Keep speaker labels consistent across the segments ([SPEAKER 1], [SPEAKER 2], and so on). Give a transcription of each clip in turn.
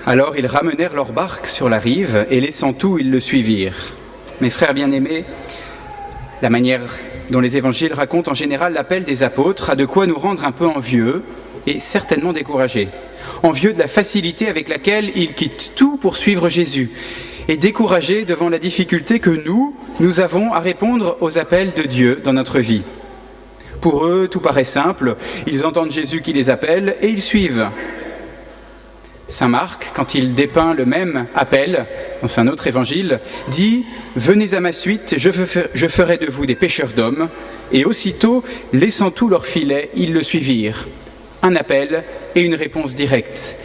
[SPEAKER 1] Alors ils ramenèrent leur barque sur la rive et laissant tout, ils le suivirent. Mes frères bien-aimés, la manière dont les évangiles racontent en général l'appel des apôtres a de quoi nous rendre un peu envieux et certainement découragés. Envieux de la facilité avec laquelle ils quittent tout pour suivre Jésus et découragés devant la difficulté que nous avons à répondre aux appels de Dieu dans notre vie. Pour eux, tout paraît simple, ils entendent Jésus qui les appelle et ils suivent. Saint Marc, quand il dépeint le même appel dans un autre évangile, dit « Venez à ma suite, je ferai de vous des pêcheurs d'hommes. » Et aussitôt, laissant tout leur filet, ils le suivirent. Un appel et une réponse directe.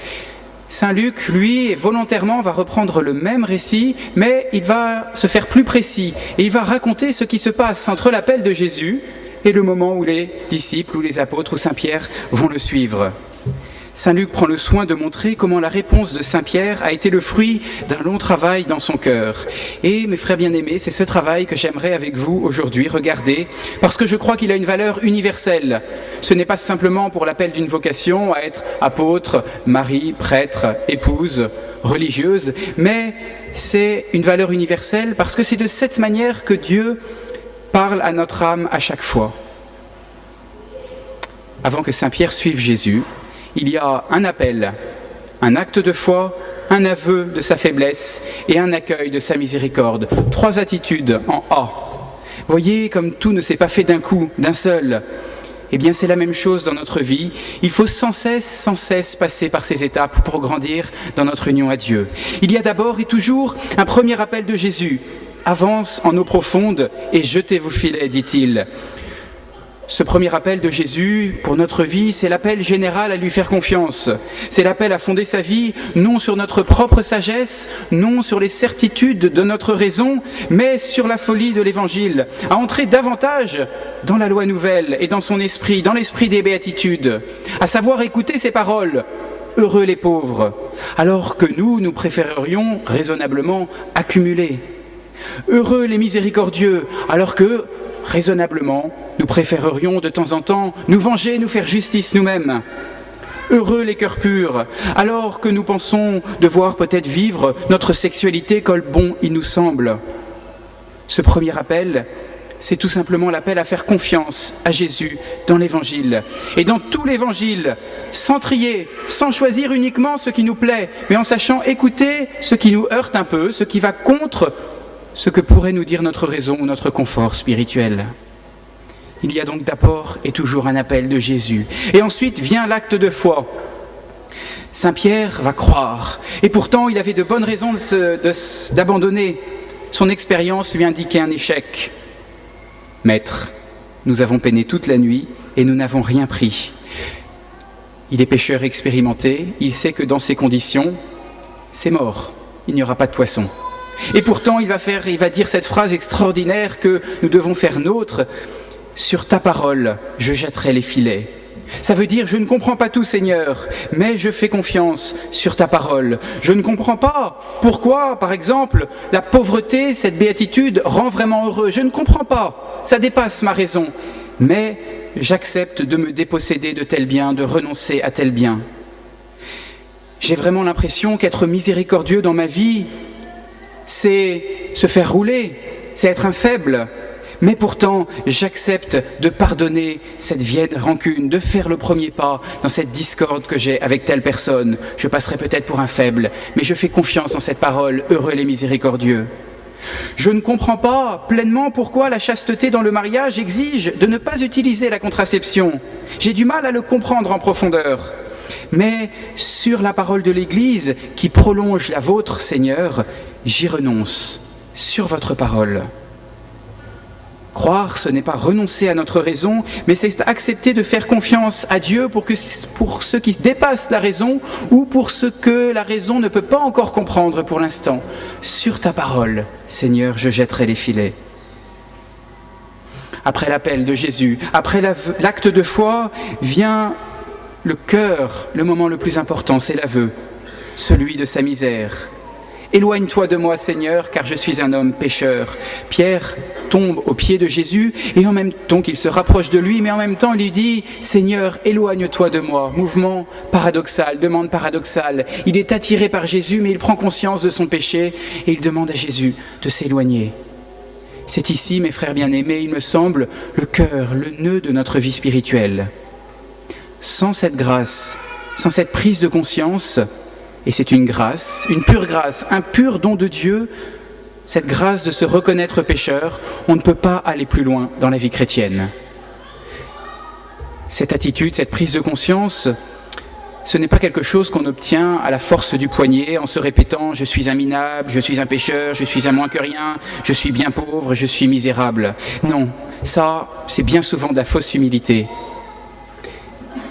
[SPEAKER 1] Saint Luc, lui, volontairement va reprendre le même récit, mais il va se faire plus précis et il va raconter ce qui se passe entre l'appel de Jésus et le moment où les disciples, ou les apôtres, ou Saint Pierre vont le suivre. Saint Luc prend le soin de montrer comment la réponse de Saint Pierre a été le fruit d'un long travail dans son cœur. Et mes frères bien-aimés, c'est ce travail que j'aimerais avec vous aujourd'hui regarder, parce que je crois qu'il a une valeur universelle. Ce n'est pas simplement pour l'appel d'une vocation à être apôtre, mari, prêtre, épouse, religieuse, mais c'est une valeur universelle parce que c'est de cette manière que Dieu parle à notre âme à chaque fois. Avant que Saint Pierre suive Jésus, il y a un appel, un acte de foi, un aveu de sa faiblesse et un accueil de sa miséricorde. 3 attitudes en A. Voyez comme tout ne s'est pas fait d'un coup, d'un seul. Eh bien c'est la même chose dans notre vie. Il faut sans cesse passer par ces étapes pour grandir dans notre union à Dieu. Il y a d'abord et toujours un premier appel de Jésus. Avance en eau profonde et jetez vos filets, dit-il. Ce premier appel de Jésus pour notre vie, c'est l'appel général à lui faire confiance. C'est l'appel à fonder sa vie, non sur notre propre sagesse, non sur les certitudes de notre raison, mais sur la folie de l'Évangile, à entrer davantage dans la loi nouvelle et dans son esprit, dans l'esprit des béatitudes, à savoir écouter ses paroles. Heureux les pauvres, alors que nous préférerions raisonnablement accumuler. Heureux les miséricordieux, alors que raisonnablement, nous préférerions de temps en temps nous venger, nous faire justice nous-mêmes. Heureux les cœurs purs, alors que nous pensons devoir peut-être vivre notre sexualité comme bon il nous semble. Ce premier appel, c'est tout simplement l'appel à faire confiance à Jésus dans l'Évangile. Et dans tout l'Évangile, sans trier, sans choisir uniquement ce qui nous plaît, mais en sachant écouter ce qui nous heurte un peu, ce qui va contre ce que pourrait nous dire notre raison ou notre confort spirituel. Il y a donc d'abord et toujours un appel de Jésus. Et ensuite vient l'acte de foi. Saint Pierre va croire. Et pourtant, il avait de bonnes raisons d'abandonner. Son expérience lui indiquait un échec. Maître, nous avons peiné toute la nuit et nous n'avons rien pris. Il est pêcheur expérimenté. Il sait que dans ces conditions, c'est mort. Il n'y aura pas de poisson. Et pourtant, il va dire cette phrase extraordinaire que nous devons faire nôtre. Sur ta parole, je jetterai les filets. Ça veut dire, je ne comprends pas tout, Seigneur, mais je fais confiance sur ta parole. Je ne comprends pas pourquoi, par exemple, la pauvreté, cette béatitude, rend vraiment heureux. Je ne comprends pas, ça dépasse ma raison. Mais j'accepte de me déposséder de tel bien, de renoncer à tel bien. J'ai vraiment l'impression qu'être miséricordieux dans ma vie, c'est se faire rouler, c'est être un faible. Mais pourtant, j'accepte de pardonner cette vieille rancune, de faire le premier pas dans cette discorde que j'ai avec telle personne. Je passerai peut-être pour un faible, mais je fais confiance en cette parole, heureux les miséricordieux. Je ne comprends pas pleinement pourquoi la chasteté dans le mariage exige de ne pas utiliser la contraception. J'ai du mal à le comprendre en profondeur. Mais sur la parole de l'Église qui prolonge la vôtre, Seigneur, j'y renonce, sur votre parole. Croire, ce n'est pas renoncer à notre raison, mais c'est accepter de faire confiance à Dieu pour ce qui dépasse la raison ou pour ce que la raison ne peut pas encore comprendre pour l'instant. Sur ta parole, Seigneur, je jetterai les filets. Après l'appel de Jésus, après l'acte de foi, vient le cœur, le moment le plus important, c'est l'aveu, celui de sa misère. Éloigne-toi de moi, Seigneur, car je suis un homme pécheur. Pierre tombe aux pieds de Jésus et en même temps qu'il se rapproche de lui, mais en même temps il lui dit « Seigneur, éloigne-toi de moi ». Mouvement paradoxal, demande paradoxale. Il est attiré par Jésus, mais il prend conscience de son péché et il demande à Jésus de s'éloigner. C'est ici, mes frères bien-aimés, il me semble, le cœur, le nœud de notre vie spirituelle. Sans cette grâce, sans cette prise de conscience, et c'est une grâce, une pure grâce, un pur don de Dieu, cette grâce de se reconnaître pécheur, on ne peut pas aller plus loin dans la vie chrétienne. Cette attitude, cette prise de conscience, ce n'est pas quelque chose qu'on obtient à la force du poignet en se répétant « je suis un minable, je suis un pécheur, je suis un moins que rien, je suis bien pauvre, je suis misérable ». Non, ça, c'est bien souvent de la fausse humilité.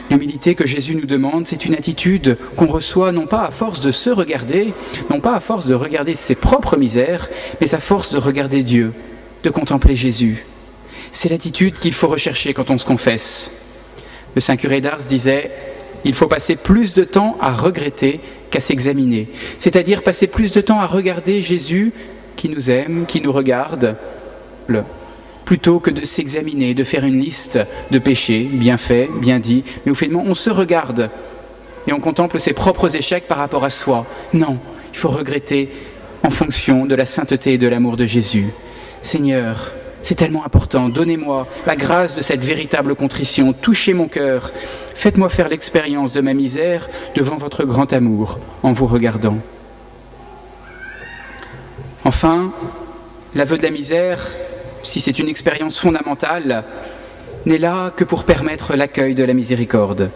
[SPEAKER 1] L'humilité que Jésus nous demande, c'est une attitude qu'on reçoit non pas à force de se regarder, non pas à force de regarder ses propres misères, mais à force de regarder Dieu, de contempler Jésus. C'est l'attitude qu'il faut rechercher quand on se confesse. Le saint curé d'Ars disait « Il faut passer plus de temps à regretter qu'à s'examiner », c'est-à-dire passer plus de temps à regarder Jésus qui nous aime, qui nous regarde, plutôt que de s'examiner, de faire une liste de péchés, bien faits, bien dits, mais au finalement on se regarde et on contemple ses propres échecs par rapport à soi. Non, il faut regretter en fonction de la sainteté et de l'amour de Jésus. Seigneur, c'est tellement important, donnez-moi la grâce de cette véritable contrition, touchez mon cœur, faites-moi faire l'expérience de ma misère devant votre grand amour en vous regardant. Enfin, l'aveu de la misère, si c'est une expérience fondamentale, n'est là que pour permettre l'accueil de la miséricorde.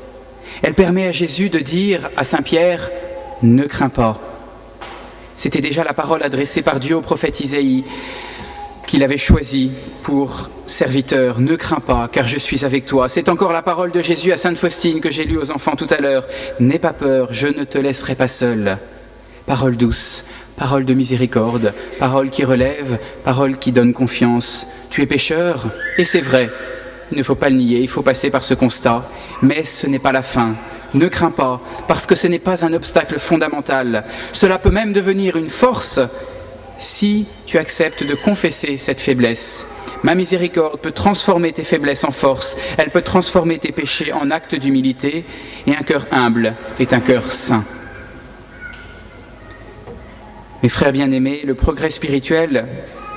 [SPEAKER 1] Elle permet à Jésus de dire à Saint Pierre « Ne crains pas ». C'était déjà la parole adressée par Dieu au prophète Isaïe, qu'il avait choisi pour serviteur. « Ne crains pas, car je suis avec toi ». C'est encore la parole de Jésus à Sainte Faustine que j'ai lue aux enfants tout à l'heure. « N'aie pas peur, je ne te laisserai pas seul ». Parole douce, parole de miséricorde, parole qui relève, parole qui donne confiance. Tu es pécheur, et c'est vrai, il ne faut pas le nier, il faut passer par ce constat, mais ce n'est pas la fin. Ne crains pas, parce que ce n'est pas un obstacle fondamental. Cela peut même devenir une force si tu acceptes de confesser cette faiblesse. Ma miséricorde peut transformer tes faiblesses en force, elle peut transformer tes péchés en actes d'humilité, et un cœur humble est un cœur saint. Mes frères bien-aimés, le progrès spirituel,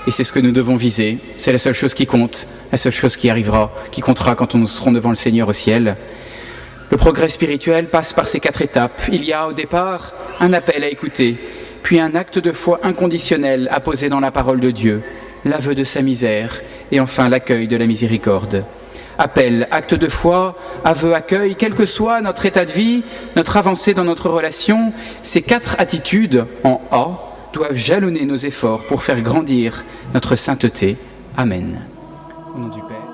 [SPEAKER 1] et c'est ce que nous devons viser, c'est la seule chose qui compte, la seule chose qui arrivera, qui comptera quand nous serons devant le Seigneur au ciel. Le progrès spirituel passe par ces 4 étapes. Il y a au départ un appel à écouter, puis un acte de foi inconditionnel à poser dans la parole de Dieu, l'aveu de sa misère, et enfin l'accueil de la miséricorde. Appel, acte de foi, aveu, accueil, quel que soit notre état de vie, notre avancée dans notre relation, ces 4 attitudes en A doivent jalonner nos efforts pour faire grandir notre sainteté. Amen. Au nom du Père.